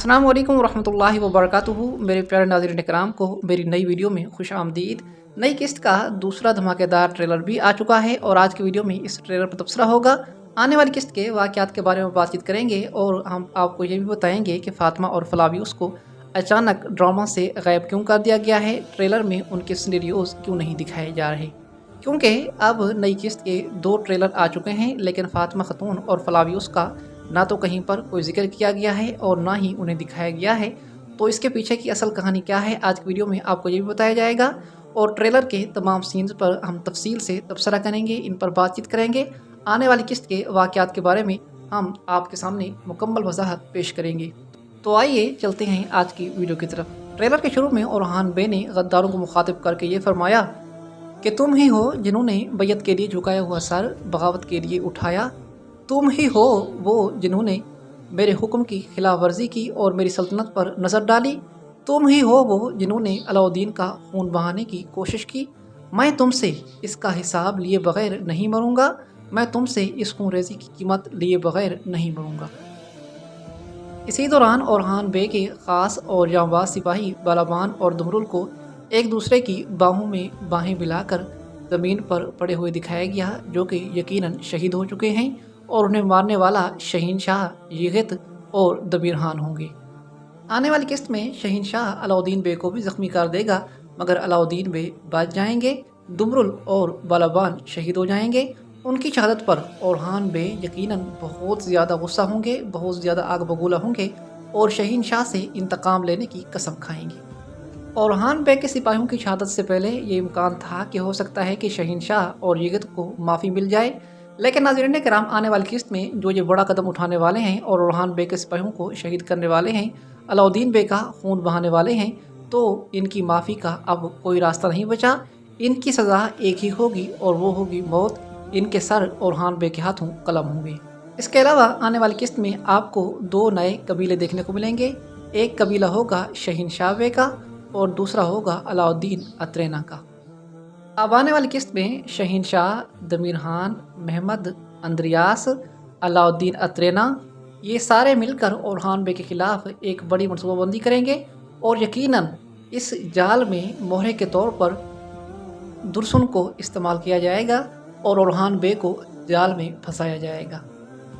अस्सलाम वालेकुम रहमतुल्लाहि व बरकातुहू। मेरे प्यारे नाज़रीन इकराम को मेरी नई वीडियो में खुश आमदीद। नई किस्त का दूसरा धमाकेदार ट्रेलर भी आ चुका है और आज की वीडियो में इस ट्रेलर पर तबसरा होगा। आने वाली किस्त के वाक़यात के बारे में बातचीत करेंगे और हम आपको ये भी बताएंगे कि फ़ातिमा और फ्लावियुस को अचानक ड्रामा से गायब क्यों कर दिया गया है। ट्रेलर में उनके सिनेरियोज़ क्यों नहीं दिखाए जा रहे, क्योंकि अब नई किस्त के 2 ट्रेलर आ चुके हैं, लेकिन फ़ातिमा ख़तून और फ्लावियुस का ना तो कहीं पर कोई जिक्र किया गया है और ना ही उन्हें दिखाया गया है। तो इसके पीछे की असल कहानी क्या है, आज की वीडियो में आपको ये भी बताया जाएगा और ट्रेलर के तमाम सीन्स पर हम तफसील से तबसरा करेंगे, इन पर बातचीत करेंगे। आने वाली किस्त के वाक़यात के बारे में हम आपके सामने मुकम्मल वजाहत पेश करेंगे। तो आइए चलते हैं आज की वीडियो की तरफ। ट्रेलर के शुरू में ओरहान बे ने गद्दारों को मुखातिब करके ये फरमाया कि तुम ही हो जिन्होंने बैयत के लिए झुकाया हुआ सर बगावत के लिए उठाया, तुम ही हो वो जिन्होंने मेरे हुक्म की खिलाफ वर्जी की और मेरी सल्तनत पर नज़र डाली, तुम ही हो वो जिन्होंने अलाउद्दीन का खून बहाने की कोशिश की। मैं तुमसे इसका हिसाब लिए बग़ैर नहीं मरूंगा, मैं तुमसे इस खून रेज़ी की कीमत लिए बग़ैर नहीं मरूंगा। इसी दौरान ओरहान बे के ख़ास और जांबाज सिपाही बालाबान और दुमरुल को एक दूसरे की बाहों में बाहें मिलाकर ज़मीन पर पड़े हुए दिखाया गया, जो कि यकीनन शहीद हो चुके हैं और उन्हें मारने वाला शहीनशाह यगित और दबीरहान होंगे। आने वाली किस्त में शहीनशाह अलाउद्दीन बे को भी ज़ख्मी कर देगा, मगर अलाउद्दीन बे बच जाएंगे। दुमरुल और बालाबान शहीद हो जाएंगे। उनकी शहादत पर ओरहान बे यकीनन बहुत ज़्यादा गुस्सा होंगे, बहुत ज़्यादा आग बबूला होंगे और शहीनशाह से इंतकाम लेने की कसम खाएंगे। ओरहान बे के सिपाहियों की शहादत से पहले ये इम्कान था कि हो सकता है कि शहीनशाह और यगित को माफ़ी मिल जाए, लेकिन नाज़रीन किराम आने वाली किस्त में जो ये बड़ा कदम उठाने वाले हैं और ओरहान बे के सिपाहियों को शहीद करने वाले हैं, अलाउद्दीन बे का खून बहाने वाले हैं, तो इनकी माफ़ी का अब कोई रास्ता नहीं बचा। इनकी सज़ा एक ही होगी और वो होगी मौत। इनके सर ओरहान बे के हाथों कलम होंगे। इसके अलावा आने वाली किस्त में आपको 2 नए कबीले देखने को मिलेंगे। एक कबीला होगा शहीनशाह बे का और दूसरा होगा अलाउद्दीन अतरेना का। अब आने वाली किस्त में शहीनशाह, दमीरहान, महमद अंद्रियास, अलाउद्दीन अतरेना ये सारे मिलकर ओरहान बे के खिलाफ एक बड़ी मनसूबाबंदी करेंगे और यकीनन इस जाल में मोहरे के तौर पर दुर्सुन को इस्तेमाल किया जाएगा और ओरहान बे को जाल में फंसाया जाएगा,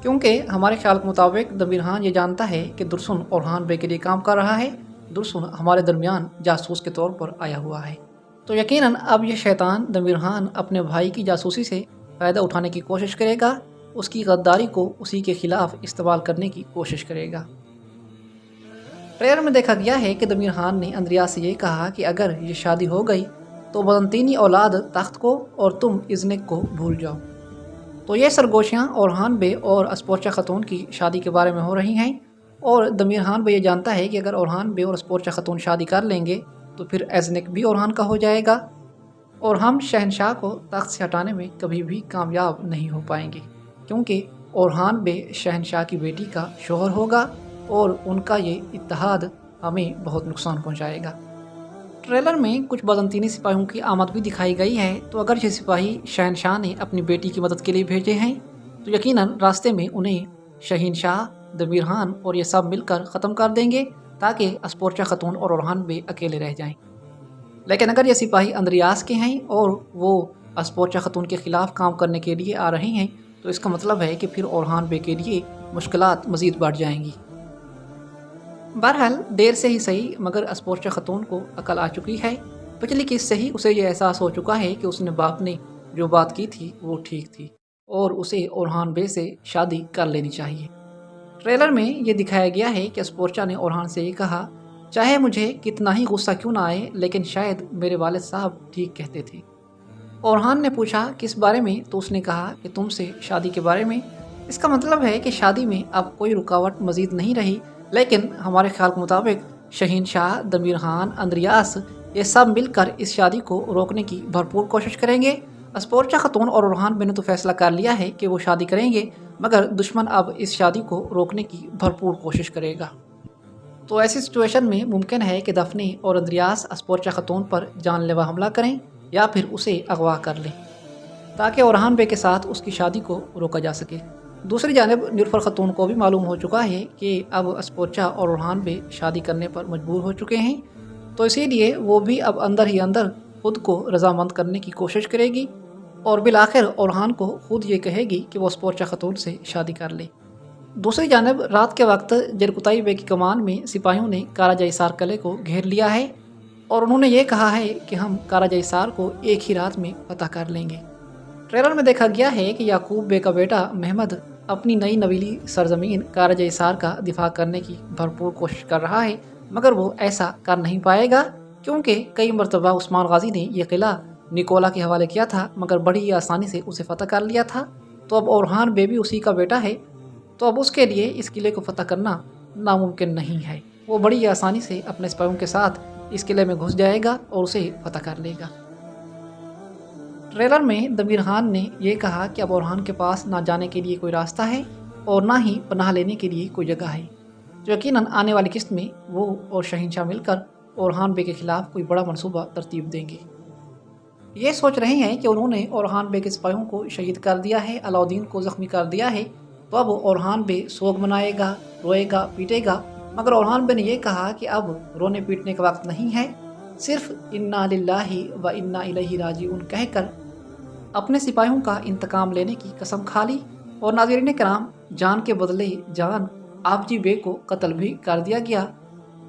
क्योंकि हमारे ख्याल के मुताबिक दमीरहान ये जानता है कि दुर्सुन ओरहान बे के लिए काम कर रहा है। दुर्सुन हमारे दरमियान जासूस के तौर पर आया हुआ है, तो यकीनन अब ये शैतान दमीरहान अपने भाई की जासूसी से फ़ायदा उठाने की कोशिश करेगा, उसकी गद्दारी को उसी के खिलाफ इस्तेमाल करने की कोशिश करेगा। ट्रेलर में देखा गया है कि दमीरहान ने अंद्रियास से ये कहा कि अगर ये शादी हो गई तो बदनतीनी औलाद तख्त को और तुम इज़्निक को भूल जाओ। तो ये सरगोशियाँ ओरहान बे और अस्पोर्चा ख़तून की शादी के बारे में हो रही हैं और दमीरहान बे ये जानता है कि अगर ओरहान बे और अस्पोर्चा ख़तून शादी कर लेंगे तो फिर इज़्निक भी ओरहान का हो जाएगा और हम शहनशाह को तख्त से हटाने में कभी भी कामयाब नहीं हो पाएंगे, क्योंकि ओरहान बे शहनशाह की बेटी का शोहर होगा और उनका ये इत्तेहाद हमें बहुत नुकसान पहुंचाएगा। ट्रेलर में कुछ बदनतीनी सिपाहियों की आमद भी दिखाई गई है, तो अगर ये सिपाही शहनशाह ने अपनी बेटी की मदद के लिए भेजे हैं तो यकीनन रास्ते में उन्हें शहीनशाह, दमीरहान और ये सब मिलकर ख़त्म कर देंगे ताकि अस्पोर्चा ख़तून और ओरहान बे अकेले रह जाएं। लेकिन अगर ये सिपाही अंद्रियास के हैं और वो अस्पोर्चा ख़तून के ख़िलाफ़ काम करने के लिए आ रहे हैं, तो इसका मतलब है कि फिर ओरहान बे के लिए मुश्किलात मज़ीद बढ़ जाएंगी। बहरहाल देर से ही सही, मगर अस्पोर्चा ख़तून को अकल आ चुकी है। पिछली किस्त से ही उसे ये एहसास हो चुका है कि उसने बाप ने जो बात की थी वो ठीक थी और उसे ओरहान बे से शादी कर लेनी चाहिए। ट्रेलर में ये दिखाया गया है कि अस्पोर्चा ने ओरहान से ये कहा, चाहे मुझे कितना ही गुस्सा क्यों ना आए, लेकिन शायद मेरे वालिद साहब ठीक कहते थे। ओरहान ने पूछा किस बारे में, तो उसने कहा कि तुमसे शादी के बारे में। इसका मतलब है कि शादी में अब कोई रुकावट मज़ीद नहीं रही, लेकिन हमारे ख्याल के मुताबिक शहीनशाह, दमीरहान, अंद्रियास ये सब मिलकर इस शादी को रोकने की भरपूर कोशिश करेंगे। अस्पोर्चा ख़तून और ओरहान बे ने तो फैसला कर लिया है कि वो शादी करेंगे, मगर दुश्मन अब इस शादी को रोकने की भरपूर कोशिश करेगा। तो ऐसी सिचुएशन में मुमकिन है कि दफने और अंद्रियास अस्पोर्चा ख़तून पर जानलेवा हमला करें या फिर उसे अगवा कर लें, ताकि ओरहान बे के साथ उसकी शादी को रोका जा सके। दूसरी जानिब निलुफर खतून को भी मालूम हो चुका है कि अब अस्पोचा और ओरहान बे शादी करने पर मजबूर हो चुके हैं, तो इसीलिए वो भी अब अंदर ही अंदर खुद को रजामंद करने की कोशिश करेगी और बिलाखिर ओरहान को खुद ये कहेगी कि वो अस्पोचा खतून से शादी कर ले। दूसरी जानिब रात के वक्त जरकुताई बे की कमान में सिपाहियों ने काराजाइसार किले को घेर लिया है और उन्होंने ये कहा है कि हम काराजाइसार को एक ही रात में फतह कर लेंगे। ट्रेलर में देखा गया है कि याकूब बे का बेटा महमद अपनी नई नवीली सरजमीन काराजाइसार का दिफा करने की भरपूर कोशिश कर रहा है, मगर वो ऐसा कर नहीं पाएगा क्योंकि कई मरतबा उस्मान गाजी ने यह किला निकोला के हवाले किया था मगर बड़ी आसानी से उसे फतह कर लिया था। तो अब ओरहान बे भी उसी का बेटा है, तो अब उसके लिए इस किले को फतह करना नामुमकिन नहीं है। वो बड़ी आसानी से अपने सिपाहियों के साथ इस किले में घुस जाएगा और उसे फतह कर लेगा। ट्रेलर में दमीर खान ने यह कहा कि अब ओरहान के पास ना जाने के लिए कोई रास्ता है और ना ही पनाह लेने के लिए कोई जगह है, जो यकीनन आने वाली किस्त में वो और शहंशाह मिलकर ओरहान बे के खिलाफ कोई बड़ा मनसूबा तरतीब देंगे। ये सोच रहे हैं कि उन्होंने ओरहान बे के सिपाहियों को शहीद कर दिया है, अलाउद्दीन को ज़ख्मी कर दिया है, तो अब ओरहान बे सोग मनाएगा, रोएगा, पीटेगा, मगर ओरहान बे ने यह कहा कि अब रोने पीटने का वक्त नहीं है, सिर्फ इन्ना लिल्लाहि व इन्ना इलैहि राजिऊन कहकर अपने सिपाहियों का इंतकाम लेने की कसम खा ली। और नाज़रीन किराम, जान के बदले जान आपजी बे को कत्ल भी कर दिया गया,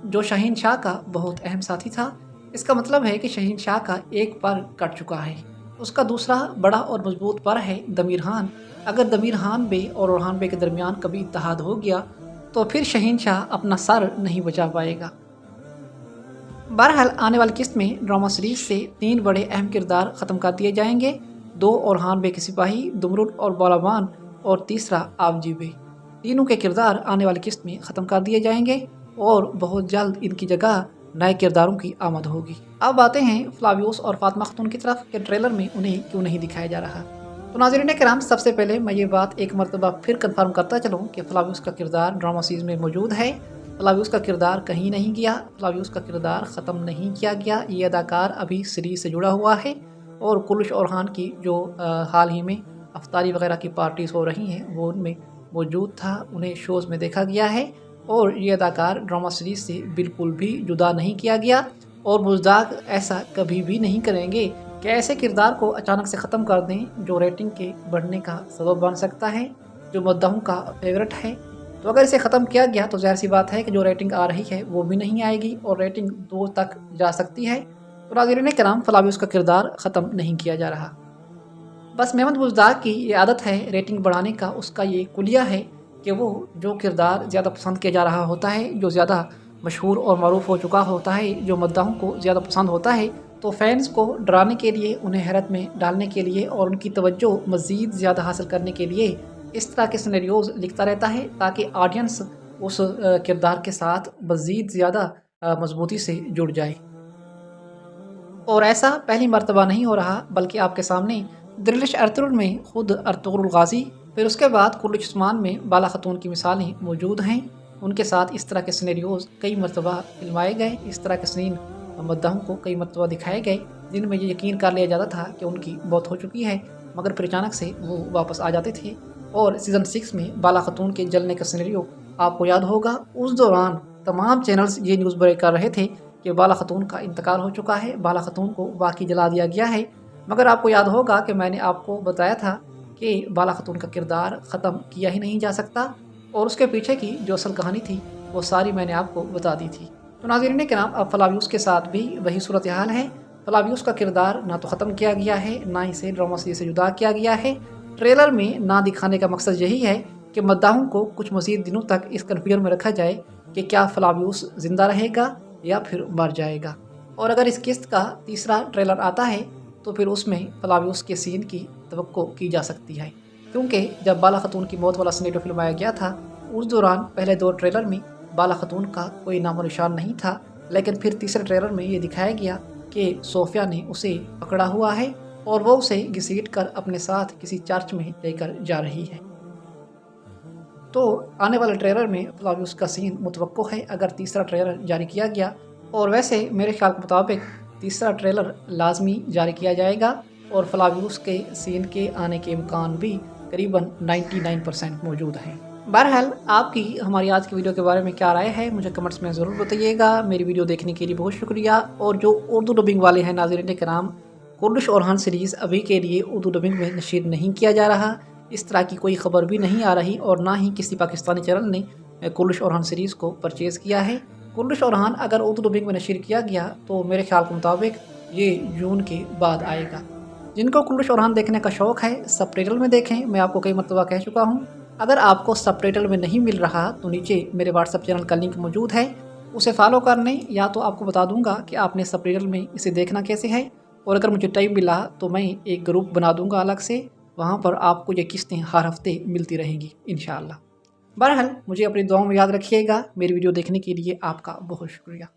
जो शहंशाह का बहुत अहम साथी था। इसका मतलब है कि शहंशाह का एक पर कट चुका है, उसका दूसरा बड़ा और मजबूत पर है दमीर खान। अगर दमीर खान बे और ओरहान बे के दरमियान कभी इत्तेहाद हो गया तो फिर शहंशाह अपना सर नहीं बचा पाएगा। बहरहाल आने वाली किस्त में ड्रामा सीरीज से 3 बड़े अहम किरदार ख़त्म कर दिए जाएंगे, 2 ओरहान बे के सिपाही दुमरुद और बालाबान और तीसरा आपजी बे। तीनों के किरदार आने वाली किस्त में ख़त्म कर दिए जाएंगे और बहुत जल्द इनकी जगह नए किरदारों की आमद होगी। अब आते हैं फ्लावियोस और फातिमा खातून की तरफ कि ट्रेलर में उन्हें क्यों नहीं दिखाया जा रहा। तो नाज़रीन किराम, सबसे पहले मैं ये बात एक मरतबा फिर कंफर्म करता चलूँ कि फ्लावियोस का किरदार ड्रामा सीरीज में मौजूद है। फ्लावियोस का किरदार कहीं नहीं गया, फ्लावियोस का किरदार ख़त्म नहीं किया गया। ये अदाकार अभी सीरीज से जुड़ा हुआ है और कुलुश ओरहान की जो हाल ही में अफ्तारी वगैरह की पार्टीज़ हो रही हैं वो उनमें मौजूद था, उन्हें शोज़ में देखा गया है। और ये अदाकार ड्रामा सीरीज से बिल्कुल भी जुदा नहीं किया गया और मुज़दाक ऐसा कभी भी नहीं करेंगे कि ऐसे किरदार को अचानक से ख़त्म कर दें जो रेटिंग के बढ़ने का सबब बन सकता है, जो मुद्दाओं का फेवरेट है। तो अगर इसे ख़त्म किया गया तो ज़ाहिर सी बात है कि जो रेटिंग आ रही है वो भी नहीं आएगी और रेटिंग 2 तक जा सकती है। तो नाज़रीन किराम, फ्लावियोस का किरदार ख़त्म नहीं किया जा रहा। बस महमद मुज़दाक की ये आदत है रेटिंग बढ़ाने का, उसका ये कुलिया है कि वो जो किरदार ज़्यादा पसंद किया जा रहा होता है, जो ज़्यादा मशहूर और मरूफ हो चुका होता है, जो मुद्दाओं को ज़्यादा पसंद होता है, तो फैंस को डराने के लिए, उन्हें हैरत में डालने के लिए और उनकी तवज्जो मज़ीद ज़्यादा हासिल करने के लिए इस तरह के सिनेरियोज़ लिखता रहता है ताकि ऑडियंस उस किरदार के साथ मज़ीद ज़्यादा मजबूती से जुड़ जाए। और ऐसा पहली मर्तबा नहीं हो रहा, बल्कि आपके सामने दिलिश अर्तुगरुल में खुद अर्तुगरुल गाजी, फिर उसके बाद कुलुश उस्मान में बाला खातून की मिसालें मौजूद हैं। उनके साथ इस तरह के सिनेरियोज़ कई मरतबा फिल्माए गए, इस तरह के सीन मुद्दाओं को कई मरतबा दिखाए गए जिनमें ये यकीन कर लिया जाता था कि उनकी मौत हो चुकी है, मगर फिर अचानक से वो वापस आ जाते थे। और सीज़न 6 में बाला खातून के जलने का सिनेरियो आपको याद होगा, उस दौरान तमाम चैनल्स ये न्यूज़ बरेक कर रहे थे कि बाला खातून का इंतकाल हो चुका है, बाला खातून को वाकई जला दिया गया है। मगर आपको याद होगा कि मैंने आपको बताया था कि बाला खातून का किरदार ख़त्म किया ही नहीं जा सकता और उसके पीछे की जो असल कहानी थी वो सारी मैंने आपको बता दी थी। तो नाज़रीन के नाम, अब फ्लावियोस के साथ भी वही सूरत हाल है। फ्लावियोस का किरदार ना तो ख़त्म किया गया है, ना इसे ड्रामा सीरीज से जुदा किया गया है। ट्रेलर में ना दिखाने का मकसद यही है कि मुद्दाओं को कुछ मज़ीद दिनों तक इस कन्फ्यूजन में रखा जाए कि क्या फ्लावियोस ज़िंदा रहेगा या फिर मर जाएगा। और अगर इस किस्त का तीसरा ट्रेलर आता है तो फिर उसमें फ्लावियोस के सीन की तवक्को की जा सकती है, क्योंकि जब बाला खातून की मौत वाला सिनेरियो फिल्माया गया था उस दौरान पहले 2 ट्रेलर में बाला खातून का कोई नामो निशान नहीं था, लेकिन फिर तीसरे ट्रेलर में ये दिखाया गया कि सोफिया ने उसे पकड़ा हुआ है और वो उसे घसीट कर अपने साथ किसी चर्च में लेकर जा रही है। तो आने वाले ट्रेलर में फ्लावियोस का सीन मुतवक्को है अगर तीसरा ट्रेलर जारी किया गया, और वैसे मेरे ख्याल के मुताबिक तीसरा ट्रेलर लाजमी जारी किया जाएगा और फ्लावियोस के सीन के आने के इम्कान भी तकरीबन 99% मौजूद हैं। बहरहाल आपकी हमारी आज की वीडियो के बारे में क्या राय है मुझे कमेंट्स में ज़रूर बताइएगा। मेरी वीडियो देखने के लिए बहुत शुक्रिया। और जो उर्दू डबिंग वाले हैं नाज़रीन किराम, कुर्दिश ओरहान सीरीज़ अभी के लिए उर्दू डबिंग में नशीर नहीं किया जा रहा। इस तरह की कोई ख़बर भी नहीं आ रही और ना ही किसी पाकिस्तानी चैनल ने कुर्दिश ओरहान सीरीज़ को परचेज़ किया है। कुर्दिश ओरहान अगर उर्दू डबिंग में नशीर किया गया तो मेरे ख्याल के मुताबिक ये जून के बाद आएगा। जिनको कुर्दिश ओरहान देखने का शौक़ है सबटाइटल में देखें। मैं आपको कई मरतबा कह चुका हूँ, अगर आपको सबटाइटल में नहीं मिल रहा तो नीचे मेरे व्हाट्सएप चैनल का लिंक मौजूद है, उसे फॉलो कर लें। या तो आपको बता दूंगा कि आपने सबटाइटल में इसे देखना कैसे है, और अगर मुझे टाइम मिला तो मैं एक ग्रुप बना दूंगा अलग से, वहाँ पर आपको ये किस्तें हर हफ्ते मिलती रहेंगी इंशाअल्लाह। बहरहाल मुझे अपनी दुआओं में याद रखिएगा। मेरी वीडियो देखने के लिए आपका बहुत शुक्रिया।